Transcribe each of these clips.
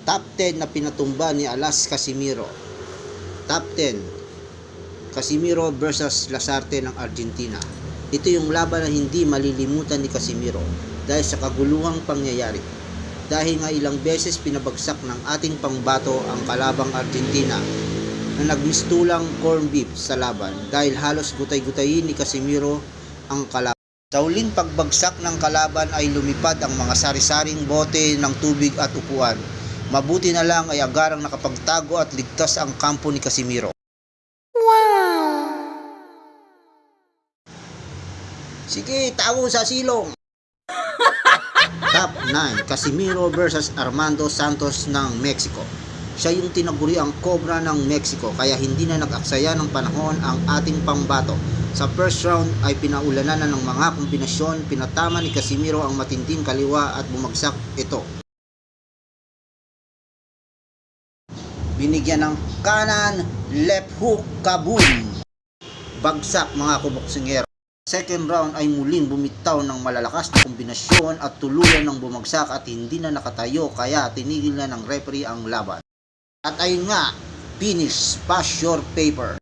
Top 10 na pinatumba ni Alas Casimiro. Top 10. Casimiro versus Lasarte ng Argentina. Ito yung laban na hindi malilimutan ni Casimiro dahil sa kaguluhang pangyayari. Dahil nga ilang beses pinabagsak ng ating pangbato ang kalabang Argentina na nagmistulang corn beef sa laban dahil halos gutay-gutayin ni Casimiro ang kalaban. Sa huling pagbagsak ng kalaban ay lumipad ang mga sari-saring bote ng tubig at upuan. Mabuti na lang ay agarang nakapagtago at ligtas ang kampo ni Casimiro. Wow! Sige, tago sa silong! Top 9. Casimiro versus Armando Santos ng Mexico. Siya yung tinaguri ang Cobra ng Mexico kaya hindi na nag-aksaya ng panahon ang ating pambato. Sa first round ay pinaulanan na ng mga kombinasyon, pinatama ni Casimiro ang matinding kaliwa at bumagsak ito. Binigyan ng kanan, left hook, kaboom! Bagsak mga kuboksingero. Second round ay muling bumitaw ng malalakas na kombinasyon at tuluyan ng bumagsak at hindi na nakatayo kaya tinigil na ng referee ang laban. At ayun nga, finish, pass your paper.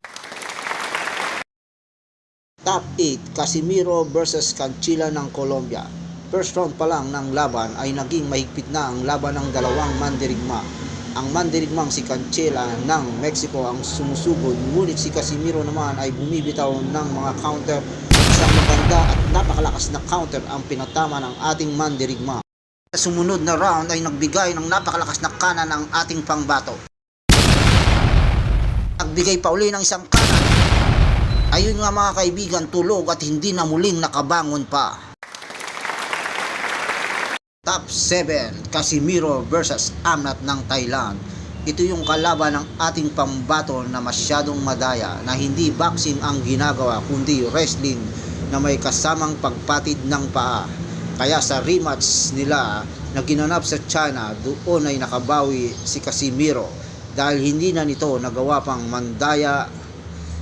Top 8. Casimiro versus Canchila ng Colombia. First round pa lang ng laban ay naging mahigpit na ang laban ng dalawang mandirigma. Ang mandirigmang si Canchila ng Mexico ang sumusugod, ngunit si Casimiro naman ay bumibitaw ng mga counter. Isang maganda at napakalakas na counter ang pinatama ng ating mandirigma. Sa sumunod na round ay nagbigay ng napakalakas na kanan ang ating pangbato. Nagbigay pa uli ng isang kanan. Ayun nga mga kaibigan, tulog at hindi na muling nakabangon pa. Top 7. Casimiro versus Amnat ng Thailand. Ito yung kalaban ng ating pambato na masyadong madaya na hindi boxing ang ginagawa kundi wrestling na may kasamang pagpatid ng paa. Kaya sa rematch nila na ginanap sa China, doon ay nakabawi si Casimiro dahil hindi na nito nagawa pang mandaya.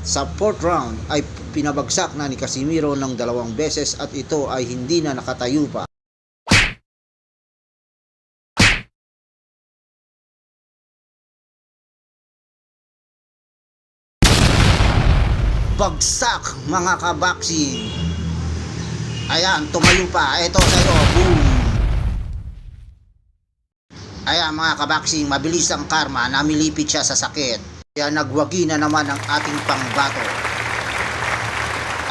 Sa fourth round ay pinabagsak na ni Casimiro ng 2 beses at ito ay hindi na nakatayo pa. Bagsak mga kabaksi. Ayan, tumayo pa. Ito sa'yo, boom. Ayan mga kabaksi, mabilis ang karma, namilipit siya sa sakit. Kaya nagwagi na naman ang ating pangbato.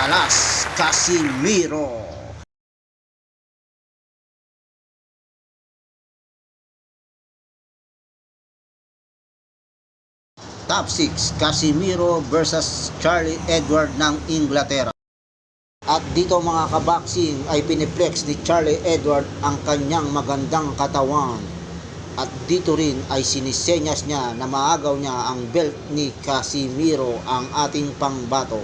Alas Casimiro. Top 6. Casimiro versus Charlie Edward ng Inglaterra. At dito mga kaboxing ay piniplex ni Charlie Edward ang kanyang magandang katawan. At dito rin ay sinisenyas niya na maagaw niya ang belt ni Casimiro ang ating pangbato.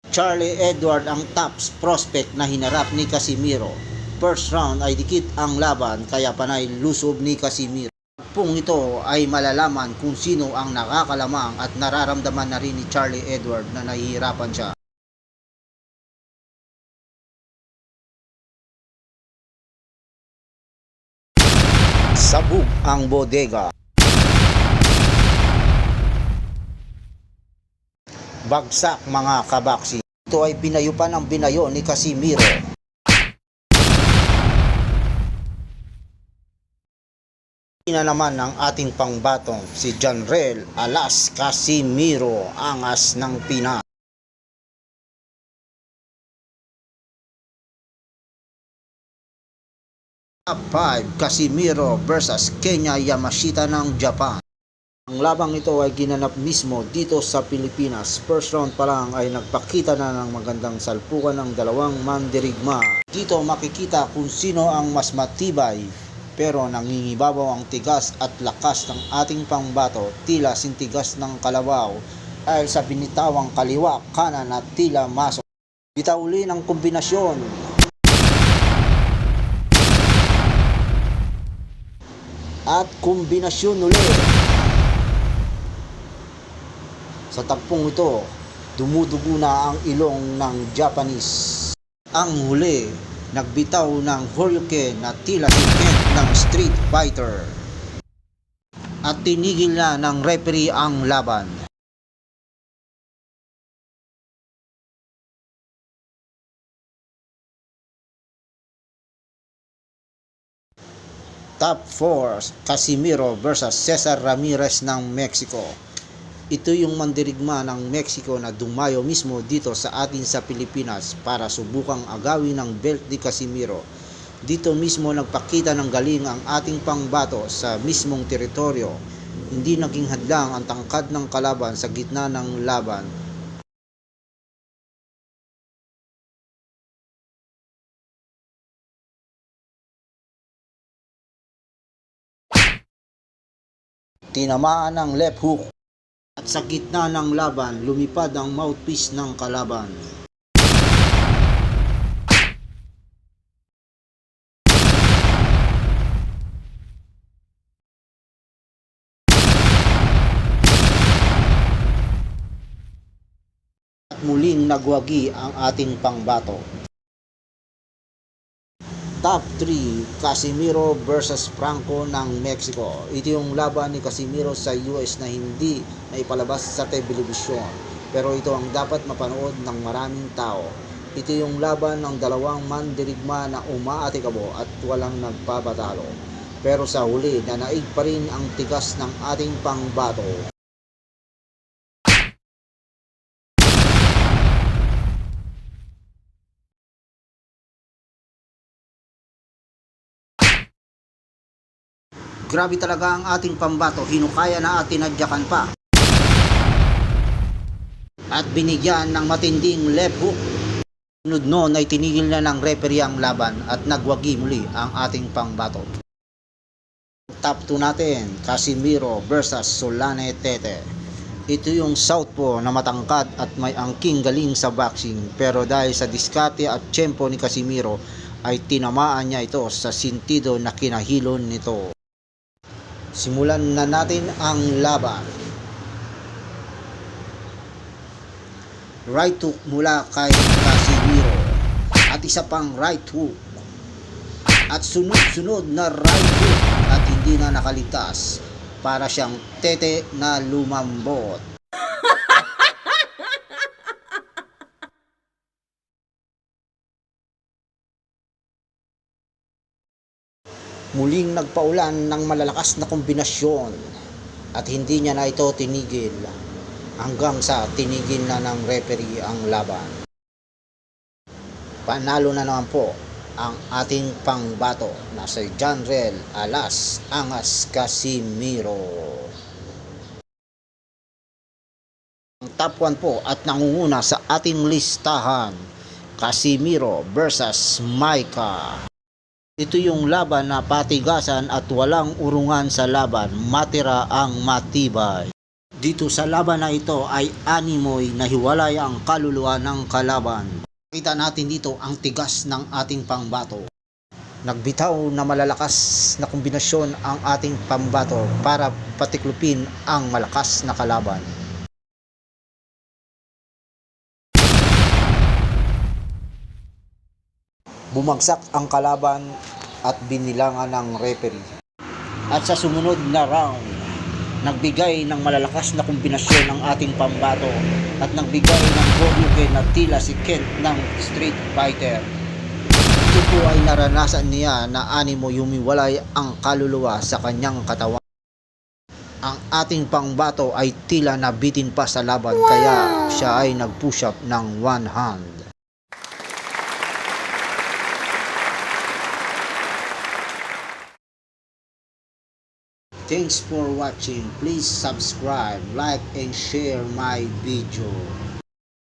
Charlie Edward ang top prospect na hinarap ni Casimiro. First round ay dikit ang laban kaya panay lusob ni Casimiro. Pung ito ay malalaman kung sino ang nakakalamang at nararamdaman na rin ni Charlie Edward na nahihirapan siya. Sabog ang bodega. Bagsak mga kabaksi. Ito ay pinayupan ng binayo ni Casimiro. Na naman ang ating pangbatong si Janrel Alas Casimiro, angas ng Pinas. Top 5. Casimiro versus Kenya Yamashita ng Japan. Ang labang ito ay ginanap mismo dito sa Pilipinas. First round pa lang ay nagpakita na ng magandang salpukan ng dalawang mandirigma. Dito makikita kung sino ang mas matibay. Pero nangingibabaw ang tigas at lakas ng ating pangbato, tila sintigas ng kalabaw dahil sa binitawang kaliwa, kanan at tila maso. Bitaw uli ng kombinasyon. At kombinasyon ulit. Sa tagpong ito, dumudugo na ang ilong ng Japanese. Ang huli, nagbitaw ng Hurricane na tila si Kent ng Street Fighter. at tinigil na ng referee ang laban. Top 4, Casimiro versus Cesar Ramirez ng Mexico. Ito yung mandirigma ng Mexico na dumayo mismo dito sa atin sa Pilipinas para subukang agawin ng belt ni Casimiro. Dito mismo nagpakita ng galing ang ating pangbato sa mismong teritoryo. Hindi naging hadlang ang tangkad ng kalaban sa gitna ng laban. Tinamaan ng left hook at sa gitna ng laban lumipad ang mouthpiece ng kalaban. At muling nagwagi ang ating pangbato. Top 3, Casimiro versus Franco ng Mexico. Ito yung laban ni Casimiro sa US na hindi naipalabas sa telebisyon. Pero ito ang dapat mapanood ng maraming tao. Ito yung laban ng dalawang mandirigma na umaatikabo at walang nagpabatalo. Pero sa huli, nanaig pa rin ang tigas ng ating pangbato. Grabe talaga ang ating pambato, hinukaya na at tinadyakan pa. At binigyan ng matinding left hook. Sunod noon ay tinigil na ng referee ang laban at nagwagi muli ang ating pangbato. Top 2 natin, Casimiro versus Solane Tete. Ito yung southpaw na matangkad at may angking galing sa boxing, pero dahil sa diskarte at tiyempo ni Casimiro ay tinamaan niya ito sa sentido na kinahilon nito. Simulan na natin ang laban. Right hook mula kay Casimiro at isa pang right hook at sunod-sunod na right hook at hindi na nakaligtas, para siyang tete na lumambot. Muling nagpaulan ng malalakas na kombinasyon at hindi niya na ito tinigil hanggang sa tinigil na ng referee ang laban. Panalo na naman po ang ating pangbato na si Janrel Alas Angas Casimiro. Ang top 1 po at nangunguna sa ating listahan, Casimiro versus Micah. Ito yung laban na patigasan at walang urungan sa laban, matira ang matibay. Dito sa laban na ito ay animoy na hiwalay ang kaluluwa ng kalaban. Kita natin dito ang tigas ng ating pangbato. Nagbitaw na malalakas na kombinasyon ang ating pambato para patiklupin ang malakas na kalaban. Bumagsak ang kalaban at binilangan ng referee. At sa sumunod na round, nagbigay ng malalakas na kombinasyon ng ating pambato at nagbigay ng Boryuken na tila si Kent ng Street Fighter. Ito po ay naranasan niya na animo yumiwalay ang kaluluwa sa kanyang katawan. Ang ating pangbato ay tila nabitin pa sa laban, kaya siya ay nag-push up ng one hand. Thanks for watching. Please subscribe, like, and share my video.